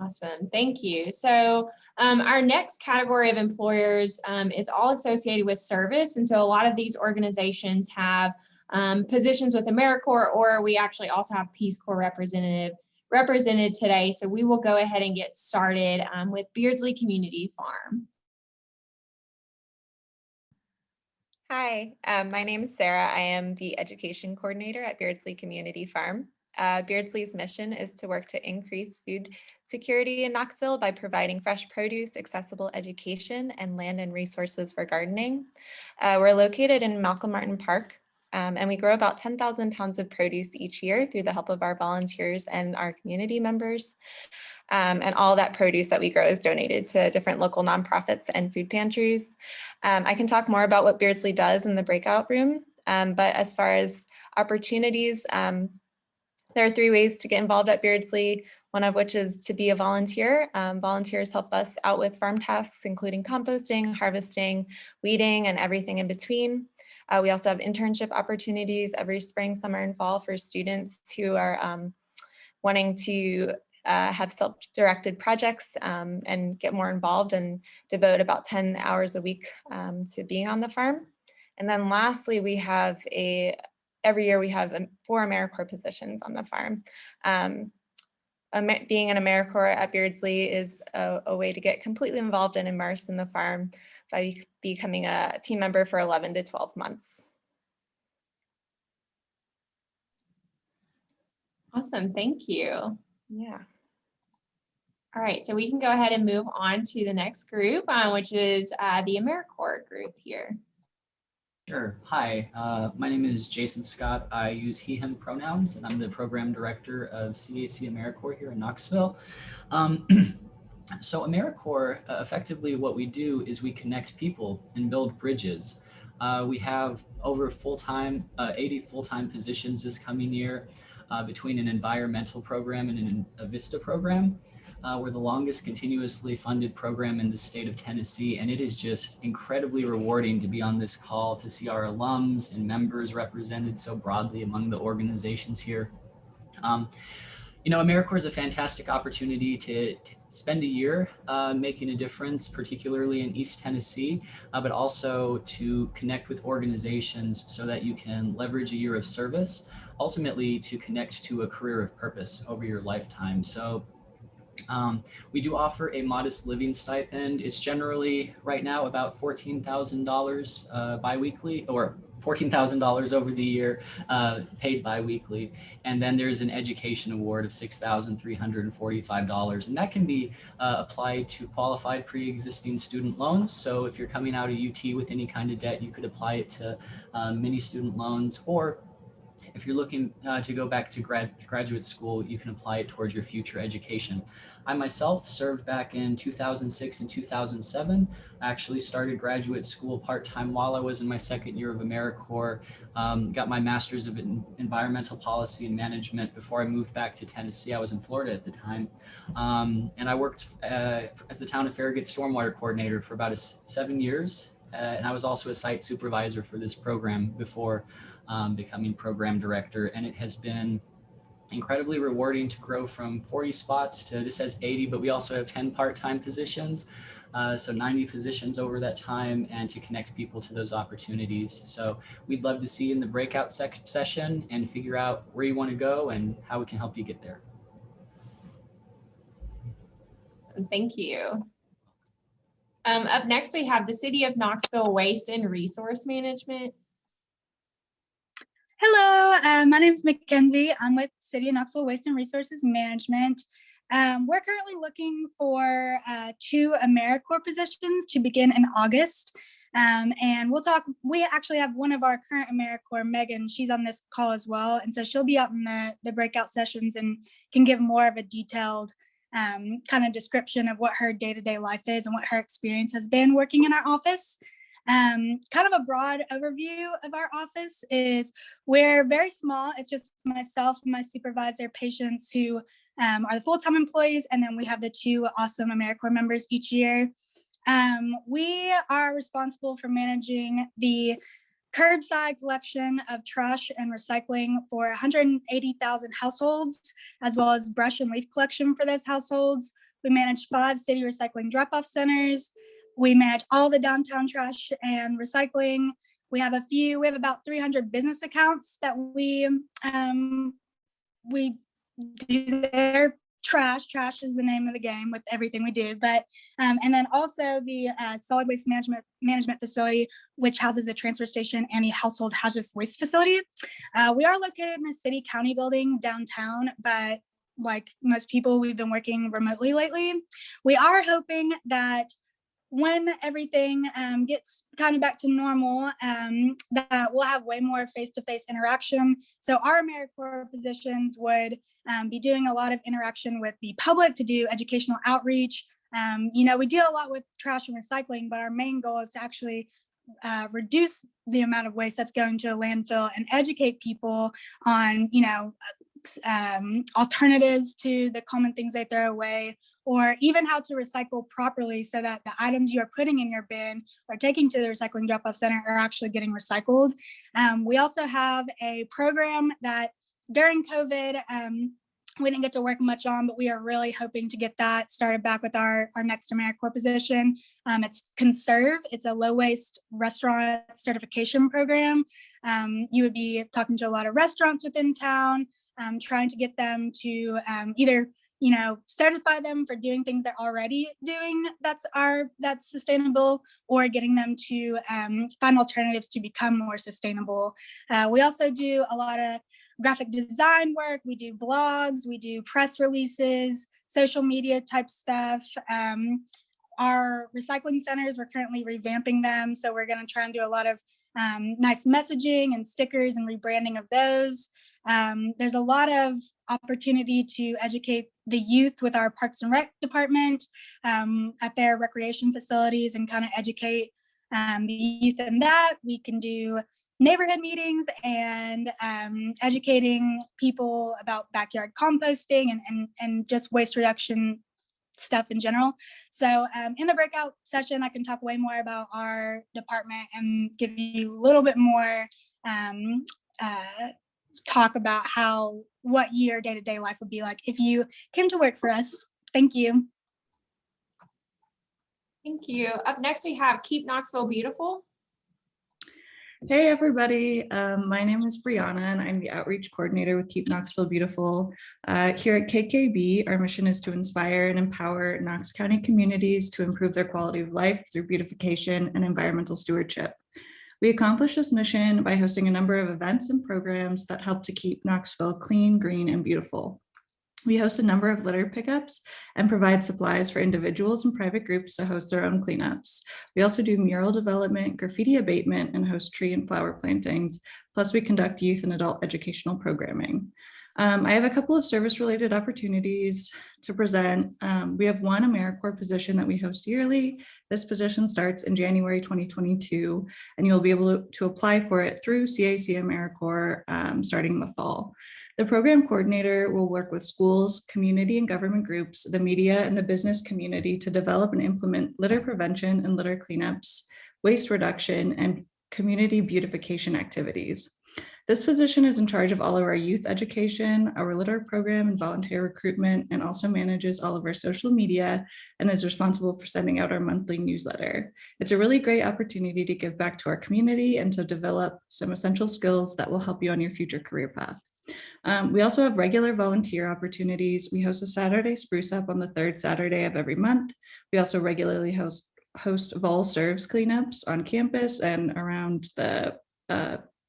Awesome, thank you. So our next category of employers is all associated with service. And so a lot of these organizations have positions with AmeriCorps, or we actually also have Peace Corps represented today. So we will go ahead and get started with Beasley Community Farm. Hi, my name is Sarah. I am the education coordinator at Beasley Community Farm. Beardsley's mission is to work to increase food security in Knoxville by providing fresh produce, accessible education, and land and resources for gardening. We're located in Malcolm Martin Park, and we grow about 10,000 pounds of produce each year through the help of our volunteers and our community members. And all that produce that we grow is donated to different local nonprofits and food pantries. I can talk more about what Beardsley does in the breakout room, but as far as opportunities, there are 3 ways to get involved at Beardsley, one of which is to be a volunteer. Volunteers help us out with farm tasks, including composting, harvesting, weeding, and everything in between. We also have internship opportunities every spring, summer, and fall for students who are wanting to have self-directed projects and get more involved and devote about 10 hours a week to being on the farm. And then lastly, we have every year we have 4 AmeriCorps positions on the farm. Being an AmeriCorps at Beardsley is a way to get completely involved and immersed in the farm by becoming a team member for 11 to 12 months. Awesome, thank you. Yeah. All right, so we can go ahead and move on to the next group, which is the AmeriCorps group here. Sure. Hi, my name is Jason Scott. I use he, him pronouns, and I'm the program director of CAC AmeriCorps here in Knoxville. So AmeriCorps, effectively what we do is we connect people and build bridges. We have over 80 full-time positions this coming year between an environmental program and a VISTA program. We're the longest continuously funded program in the state of Tennessee, and it is just incredibly rewarding to be on this call, to see our alums and members represented so broadly among the organizations here. You know, AmeriCorps is a fantastic opportunity to spend a year making a difference, particularly in East Tennessee, but also to connect with organizations so that you can leverage a year of service, ultimately to connect to a career of purpose over your lifetime. So we do offer a modest living stipend. It's generally right now about $14,000 biweekly, or $14,000 over the year, paid biweekly. And then there's an education award of $6,345. And that can be applied to qualified pre-existing student loans. So if you're coming out of UT with any kind of debt, you could apply it to mini student loans, or if you're looking to go back to graduate school, you can apply it towards your future education. I myself served back in 2006 and 2007. I actually started graduate school part-time while I was in my second year of AmeriCorps, got my master's of environmental policy and management before I moved back to Tennessee. I was in Florida at the time. And I worked as the town of Farragut stormwater coordinator for about 7 years. And I was also a site supervisor for this program before becoming program director. And it has been incredibly rewarding to grow from 40 spots to this says 80, but we also have 10 part-time positions. So 90 positions over that time, and to connect people to those opportunities. So we'd love to see you in the breakout session and figure out where you want to go and how we can help you get there. Thank you. Up next, we have the City of Knoxville Waste and Resource Management. Hello, my name is Mackenzie. I'm with City of Knoxville Waste and Resources Management. We're currently looking for 2 AmeriCorps positions to begin in August. And we'll talk, we actually have one of our current AmeriCorps, Megan, she's on this call as well. And so she'll be out in the breakout sessions and can give more of a detailed kind of description of what her day-to-day life is and what her experience has been working in our office. Kind of a broad overview of our office is we're very small. It's just myself and my supervisor, patients who are the full-time employees, and then we have the 2 awesome AmeriCorps members each year. We are responsible for managing the curbside collection of trash and recycling for 180,000 households, as well as brush and leaf collection for those households. We manage 5 city recycling drop-off centers. We manage all the downtown trash and recycling. We have about 300 business accounts that we do their trash. Trash is the name of the game with everything we do. But and then also the solid waste management facility, which houses the transfer station and the household hazardous waste facility. We are located in the city county building downtown, but like most people, we've been working remotely lately. We are hoping that when everything gets kind of back to normal, that we'll have way more face-to-face interaction. So our AmeriCorps positions would be doing a lot of interaction with the public to do educational outreach. You know, we deal a lot with trash and recycling, but our main goal is to actually reduce the amount of waste that's going to a landfill and educate people on, you know, alternatives to the common things they throw away, or even how to recycle properly so that the items you are putting in your bin or taking to the recycling drop-off center are actually getting recycled. We also have a program that during COVID, we didn't get to work much on, but we are really hoping to get that started back with our next AmeriCorps position. It's Conserve. It's a low waste restaurant certification program. You would be talking to a lot of restaurants within town, trying to get them to either, you know, certify them for doing things they're already doing that's sustainable, or getting them to find alternatives to become more sustainable. We also do a lot of graphic design work. We do blogs, we do press releases, social media type stuff. Our recycling centers, we're currently revamping them. So we're going to try and do a lot of nice messaging and stickers and rebranding of those. There's a lot of opportunity to educate the youth with our Parks and Rec department at their recreation facilities and kind of educate the youth in that. We can do neighborhood meetings and educating people about backyard composting and just waste reduction stuff in general. So in the breakout session, I can talk way more about our department and give you a little bit more talk about what your day-to-day life would be like if you came to work for us. Thank you. Thank you. Up next, we have Keep Knoxville Beautiful. Hey everybody, my name is Brianna and I'm the outreach coordinator with Keep Knoxville Beautiful. Here at KKB, our mission is to inspire and empower Knox County communities to improve their quality of life through beautification and environmental stewardship. We accomplish this mission by hosting a number of events and programs that help to keep Knoxville clean, green, and beautiful. We host a number of litter pickups and provide supplies for individuals and private groups to host their own cleanups. We also do mural development, graffiti abatement, and host tree and flower plantings. Plus, we conduct youth and adult educational programming. I have a couple of service-related opportunities to present. We have one AmeriCorps position that we host yearly. This position starts in January 2022, and you'll be able to apply for it through CAC AmeriCorps starting in the fall. The program coordinator will work with schools, community and government groups, the media, and the business community to develop and implement litter prevention and litter cleanups, waste reduction, and community beautification activities. This position is in charge of all of our youth education, our litter program and volunteer recruitment, and also manages all of our social media and is responsible for sending out our monthly newsletter. It's a really great opportunity to give back to our community and to develop some essential skills that will help you on your future career path. We also have regular volunteer opportunities. We host a Saturday Spruce Up on the third Saturday of every month. We also regularly host Vol Serves cleanups on campus and around the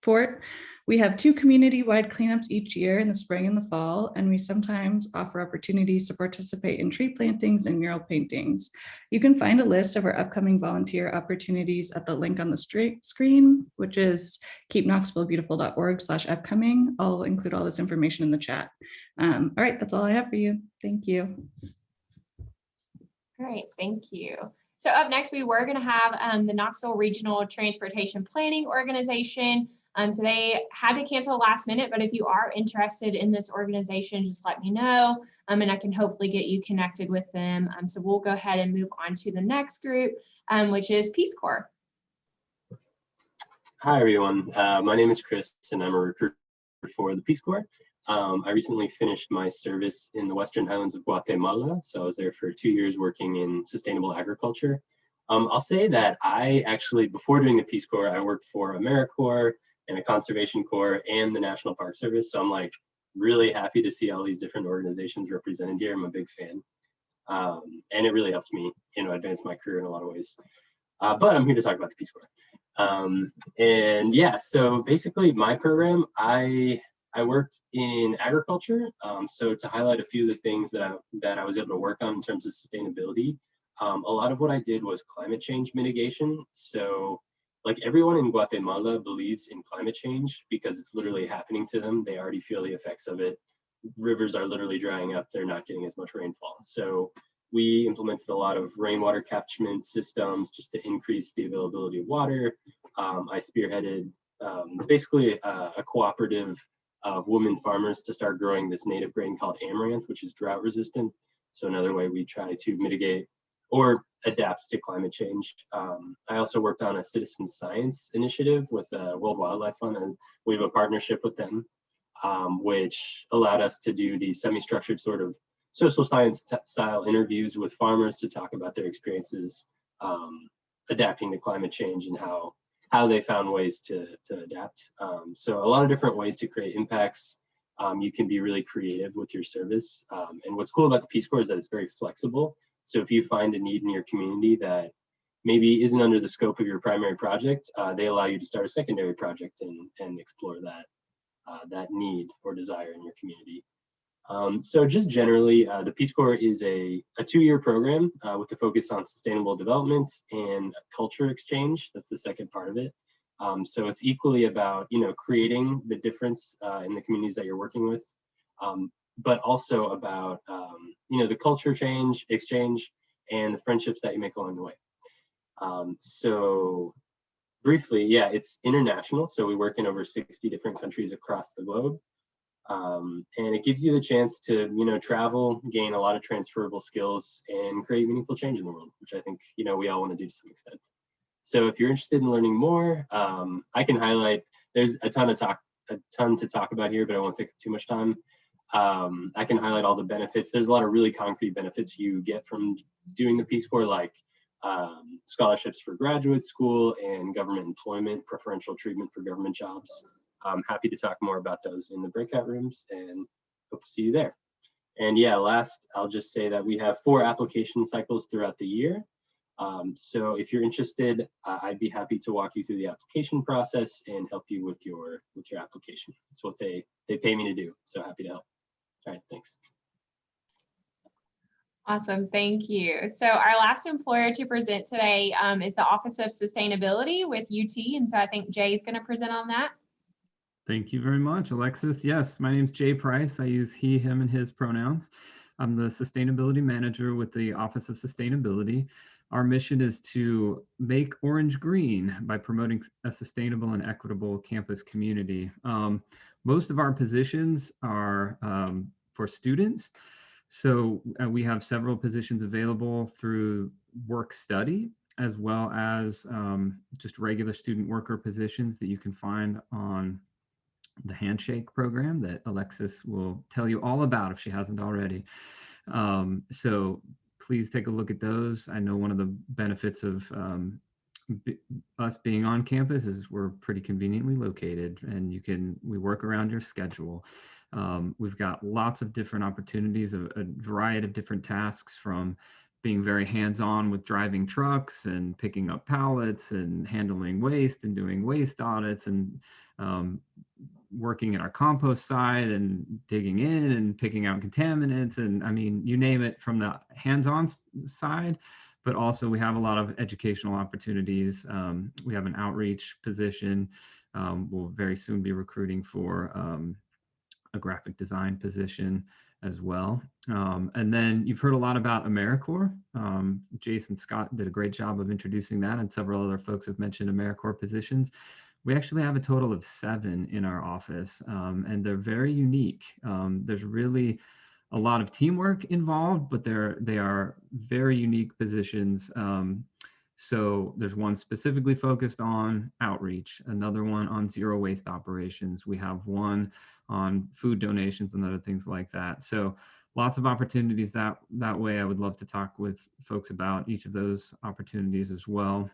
fort. We have 2 community-wide cleanups each year in the spring and the fall, and we sometimes offer opportunities to participate in tree plantings and mural paintings. You can find a list of our upcoming volunteer opportunities at the link on the screen, which is keepknoxvillebeautiful.org/upcoming. I'll include all this information in the chat. All right, that's all I have for you. Thank you. All right, thank you. So up next, we were going to have the Knoxville Regional Transportation Planning Organization. So they had to cancel last minute, but if you are interested in this organization, just let me know, and I can hopefully get you connected with them. So we'll go ahead and move on to the next group, which is Peace Corps. Hi, everyone. My name is Chris, and I'm a recruiter for the Peace Corps. I recently finished my service in the Western Highlands of Guatemala, so I was there for 2 years working in sustainable agriculture. I'll say that I actually, before doing the Peace Corps, I worked for AmeriCorps and a conservation corps and the National Park Service. So I'm like really happy to see all these different organizations represented here. I'm a big fan. And it really helped me, advance my career in a lot of ways. But I'm here to talk about the Peace Corps. And yeah, so basically my program, I worked in agriculture. So to highlight a few of the things that I was able to work on in terms of sustainability, a lot of what I did was climate change mitigation. So like everyone in Guatemala believes in climate change because it's literally happening to them. They already feel the effects of it. Rivers are literally drying up. They're not getting as much rainfall. So we implemented a lot of rainwater catchment systems just to increase the availability of water. I spearheaded basically a cooperative of women farmers to start growing this native grain called amaranth, which is drought resistant. So another way we try to mitigate or adapt to climate change. I also worked on a citizen science initiative with the World Wildlife Fund, and we have a partnership with them, which allowed us to do these semi-structured sort of social science style interviews with farmers to talk about their experiences adapting to climate change and how they found ways to adapt. So a lot of different ways to create impacts. You can be really creative with your service. And what's cool about the Peace Corps is that it's very flexible. So if you find a need in your community that maybe isn't under the scope of your primary project, they allow you to start a secondary project and explore that need or desire in your community. So just generally, the Peace Corps is a 2-year program with a focus on sustainable development and culture exchange. That's the second part of it. So it's equally about, creating the difference in the communities that you're working with, but also about, the culture exchange and the friendships that you make along the way. So briefly, yeah, it's international. So we work in over 60 different countries across the globe. And it gives you the chance to, travel, gain a lot of transferable skills and create meaningful change in the world, which I think, we all want to do to some extent. So if you're interested in learning more, I can highlight, there's a ton to talk about here, but I won't take too much time. I can highlight all the benefits. There's a lot of really concrete benefits you get from doing the Peace Corps, like scholarships for graduate school and government employment, preferential treatment for government jobs. I'm happy to talk more about those in the breakout rooms and hope to see you there. And yeah, last, I'll just say that we have 4 application cycles throughout the year. So if you're interested, I'd be happy to walk you through the application process and help you with your application. It's what they pay me to do. So happy to help. All right, thanks. Awesome, thank you. So our last employer to present today is the Office of Sustainability with UT. And so I think Jay is going to present on that. Thank you very much, Alexis. Yes, my name is Jay Price. I use he, him, and his pronouns. I'm the Sustainability Manager with the Office of Sustainability. Our mission is to make orange green by promoting a sustainable and equitable campus community. Most of our positions are for students. So we have several positions available through work study, as well as just regular student worker positions that you can find on the handshake program that Alexis will tell you all about if she hasn't already. So please take a look at those. I know one of the benefits of us being on campus is we're pretty conveniently located, and we work around your schedule. We've got lots of different opportunities, a variety of different tasks, from being very hands-on with driving trucks and picking up pallets and handling waste and doing waste audits, and working at our compost side and digging in and picking out contaminants. And I mean, you name it, from the hands-on side, but also we have a lot of educational opportunities. We have an outreach position. We'll very soon be recruiting for a graphic design position as well. And then you've heard a lot about AmeriCorps. Jason Scott did a great job of introducing that, and several other folks have mentioned AmeriCorps positions. We actually have a total of 7 in our office, and they're very unique. There's really a lot of teamwork involved, but they are very unique positions. So there's one specifically focused on outreach, another one on zero waste operations. We have one on food donations and other things like that. So lots of opportunities that way. I would love to talk with folks about each of those opportunities as well.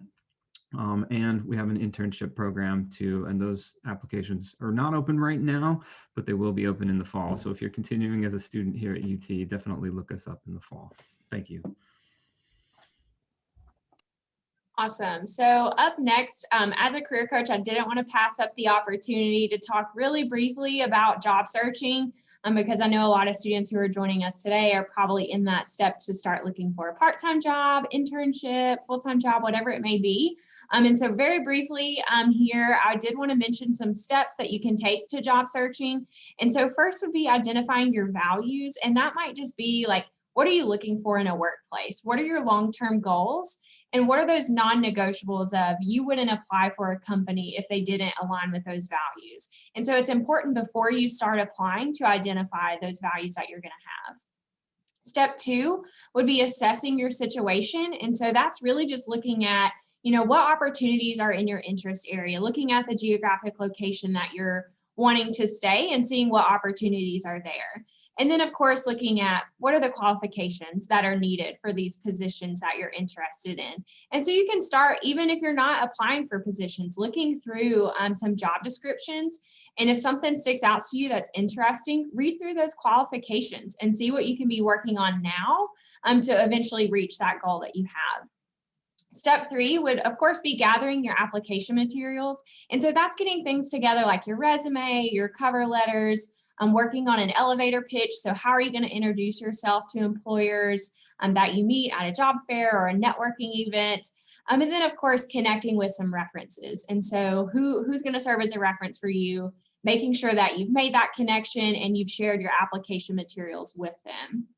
And we have an internship program too, and those applications are not open right now, but they will be open in the fall. So if you're continuing as a student here at UT, definitely look us up in the fall. Thank you. Awesome. So up next, as a career coach, I didn't want to pass up the opportunity to talk really briefly about job searching, because I know a lot of students who are joining us today are probably in that step to start looking for a part-time job, internship, full-time job, whatever it may be. And so very briefly here, I did want to mention some steps that you can take to job searching. And so first would be identifying your values. And that might just be like, what are you looking for in a workplace? What are your long-term goals? And what are those non-negotiables of you wouldn't apply for a company if they didn't align with those values? And so it's important before you start applying to identify those values that you're going to have. Step 2 would be assessing your situation. And so that's really just looking at, what opportunities are in your interest area, looking at the geographic location that you're wanting to stay and seeing what opportunities are there. And then, of course, looking at what are the qualifications that are needed for these positions that you're interested in. And so you can start, even if you're not applying for positions, looking through some job descriptions. And if something sticks out to you that's interesting, read through those qualifications and see what you can be working on now to eventually reach that goal that you have. Step 3 would, of course, be gathering your application materials. And so that's getting things together like your resume, your cover letters, working on an elevator pitch. So how are you going to introduce yourself to employers that you meet at a job fair or a networking event? And then, of course, connecting with some references. And so who's going to serve as a reference for you, making sure that you've made that connection and you've shared your application materials with them.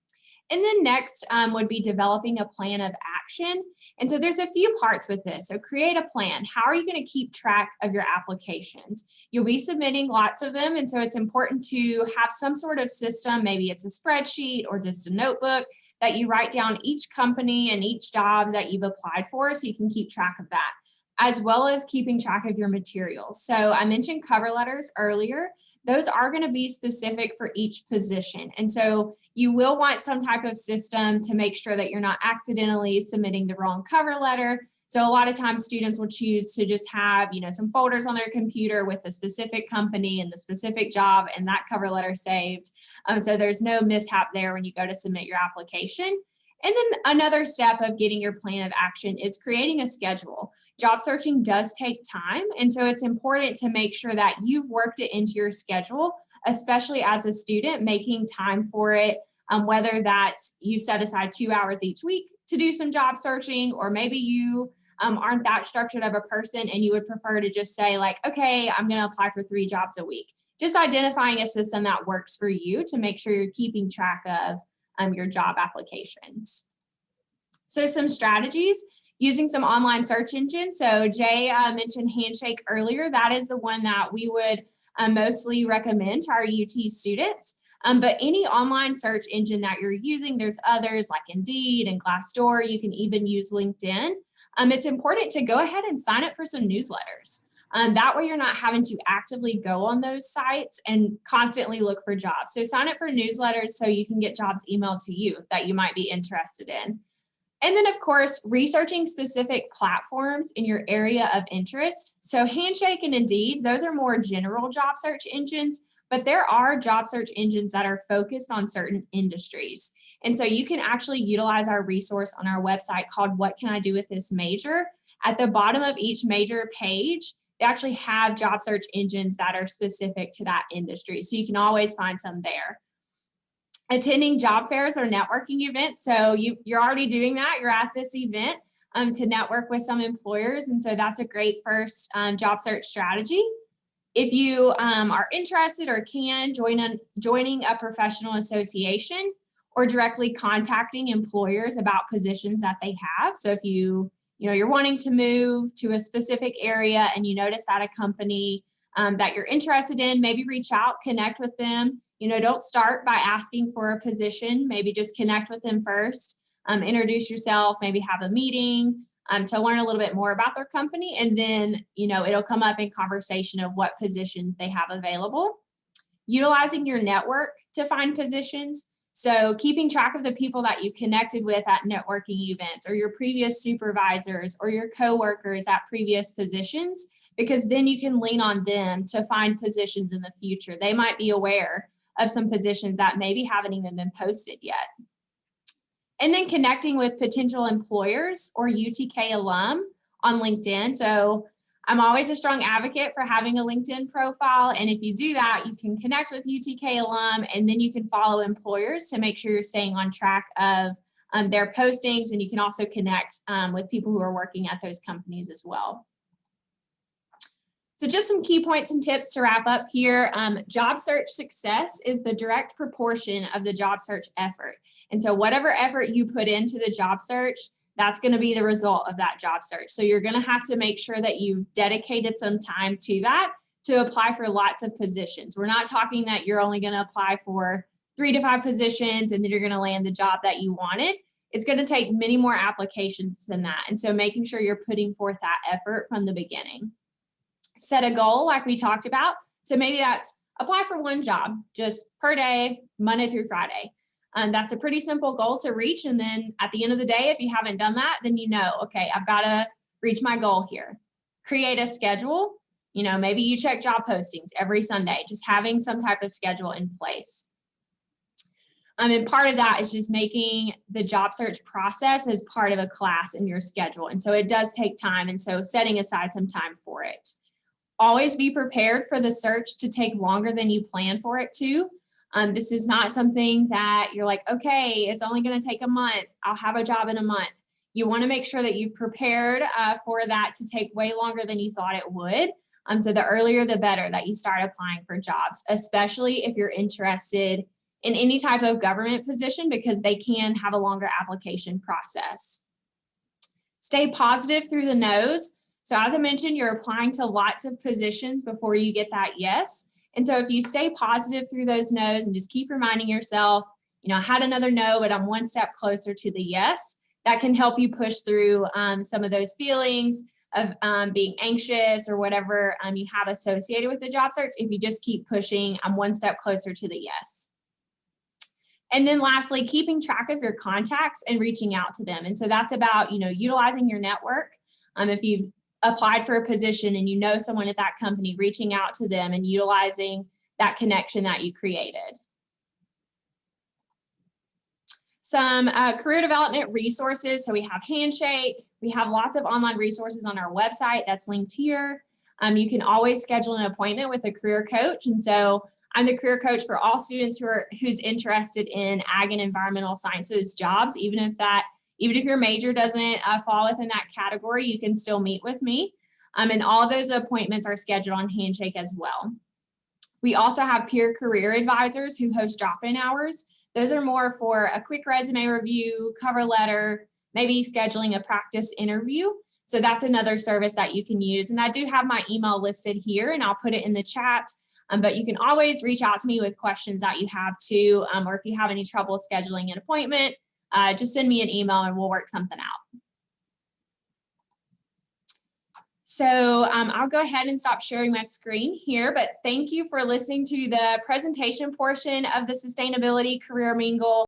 And then next would be developing a plan of action. And so there's a few parts with this. So create a plan. How are you going to keep track of your applications? You'll be submitting lots of them. And so it's important to have some sort of system. Maybe it's a spreadsheet or just a notebook that you write down each company and each job that you've applied for so you can keep track of that, as well as keeping track of your materials. So I mentioned cover letters earlier. Those are going to be specific for each position. And so you will want some type of system to make sure that you're not accidentally submitting the wrong cover letter. So a lot of times students will choose to just have, some folders on their computer with the specific company and the specific job and that cover letter saved. So there's no mishap there when you go to submit your application. And then another step of getting your plan of action is creating a schedule. Job searching does take time. And so it's important to make sure that you've worked it into your schedule, especially as a student, making time for it, whether that's you set aside 2 hours each week to do some job searching, or maybe you aren't that structured of a person and you would prefer to just say like, okay, I'm going to apply for 3 jobs a week. Just identifying a system that works for you to make sure you're keeping track of your job applications. So some strategies. Using some online search engines. So Jay mentioned Handshake earlier. That is the one that we would mostly recommend to our UT students. But any online search engine that you're using, there's others like Indeed and Glassdoor. You can even use LinkedIn. It's important to go ahead and sign up for some newsletters. That way you're not having to actively go on those sites and constantly look for jobs. So sign up for newsletters so you can get jobs emailed to you that you might be interested in. And then, of course, researching specific platforms in your area of interest. So Handshake and Indeed, those are more general job search engines, but there are job search engines that are focused on certain industries. And so you can actually utilize our resource on our website called What Can I Do With This Major? At the bottom of each major page, they actually have job search engines that are specific to that industry. So you can always find some there. Attending job fairs or networking events. So you're already doing that. You're at this event to network with some employers. And so that's a great first job search strategy. If you are interested or can, joining a professional association or directly contacting employers about positions that they have. So if you're wanting to move to a specific area and you notice that a company that you're interested in, maybe reach out, connect with them. Don't start by asking for a position. Maybe just connect with them first, introduce yourself, maybe have a meeting to learn a little bit more about their company. And then, it'll come up in conversation of what positions they have available. Utilizing your network to find positions. So keeping track of the people that you connected with at networking events or your previous supervisors or your coworkers at previous positions, because then you can lean on them to find positions in the future. They might be aware of some positions that maybe haven't even been posted yet. And then connecting with potential employers or UTK alum on LinkedIn. So I'm always a strong advocate for having a LinkedIn profile. And if you do that, you can connect with UTK alum, and then you can follow employers to make sure you're staying on track of their postings. And you can also connect with people who are working at those companies as well. So just some key points and tips to wrap up here. Job search success is the direct proportion of the job search effort. And so whatever effort you put into the job search, that's going to be the result of that job search. So you're going to have to make sure that you've dedicated some time to that to apply for lots of positions. We're not talking that you're only going to apply for 3 to 5 positions and then you're going to land the job that you wanted. It's going to take many more applications than that. And so making sure you're putting forth that effort from the beginning. Set a goal like we talked about. So maybe that's apply for 1 job just per day, Monday through Friday. That's a pretty simple goal to reach. And then at the end of the day, if you haven't done that, then okay, I've got to reach my goal here. Create a schedule. Maybe you check job postings every Sunday, just having some type of schedule in place. And part of that is just making the job search process as part of a class in your schedule. And so it does take time. And so setting aside some time for it. Always be prepared for the search to take longer than you plan for it to. This is not something that you're like, okay, it's only going to take a month. I'll have a job in a month. You want to make sure that you've prepared for that to take way longer than you thought it would. So the earlier, the better that you start applying for jobs, especially if you're interested in any type of government position, because they can have a longer application process. Stay positive through the no's. So as I mentioned, you're applying to lots of positions before you get that yes. And so if you stay positive through those no's and just keep reminding yourself, I had another no, but I'm 1 step closer to the yes, that can help you push through some of those feelings of being anxious or whatever you have associated with the job search. If you just keep pushing, I'm 1 step closer to the yes. And then lastly, keeping track of your contacts and reaching out to them. And so that's about, utilizing your network. If you've applied for a position and you know someone at that company, reaching out to them and utilizing that connection that you created. Some career development resources. So we have Handshake. We have lots of online resources on our website that's linked here. You can always schedule an appointment with a career coach. And so I'm the career coach for all students who's interested in ag and environmental sciences jobs. Even if your major doesn't fall within that category, you can still meet with me. And all of those appointments are scheduled on Handshake as well. We also have peer career advisors who host drop-in hours. Those are more for a quick resume review, cover letter, maybe scheduling a practice interview. So that's another service that you can use. And I do have my email listed here and I'll put it in the chat. But you can always reach out to me with questions that you have too, or if you have any trouble scheduling an appointment, just send me an email and we'll work something out. So I'll go ahead and stop sharing my screen here, but thank you for listening to the presentation portion of the Sustainability Career Mingle.